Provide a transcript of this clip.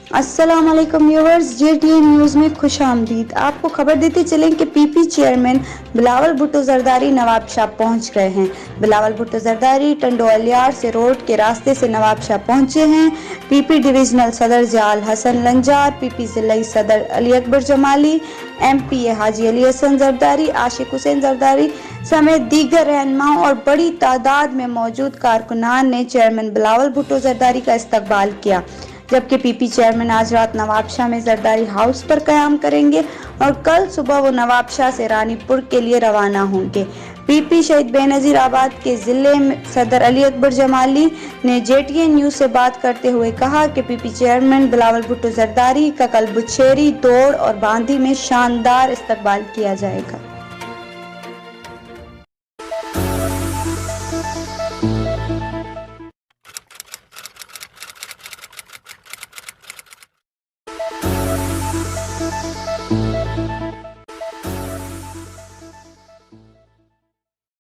अस्सलाम वालेकुम viewers, जेटीएन news में खुश आमदीद। आपको खबर देते चलें कि पीपी चेयरमैन बिलावल भुट्टो जरदारी नवाबशाह पहुंच गए हैं। बिलावल भुट्टो जरदारी टंडोलियार से रोड के रास्ते से नवाबशाह पहुंचे हैं। पीपी डिविजनल सदर जाल हसन लंजार, पीपी जिलाई सदर अली अकबर जमाली, एमपीए हाजी अली हसन जरदारी, आशिक हुसैन जरदारी समेत दीगर रहनुमाओं और बड़ी तादाद में मौजूद कारकुनान ने चेयरमैन बिलावल भुट्टो जरदारी का इस्तकबाल किया। जबकि पीपी चेयरमैन आज रात नवाबशाह में जरदारी हाउस पर क़याम करेंगे और कल सुबह वो नवाबशाह से रानीपुर के लिए रवाना होंगे। पीपी शहीद बेनज़ीर आबाद के ज़िले में सदर अली अकबर जमाली ने जेटीएन न्यूज़ से बात करते हुए कहा कि पीपी चेयरमैन बिलावल भुट्टो जरदारी का कल बुछेरी, दौड़ और बांदी में शानदार इस्तकबाल किया जाएगा।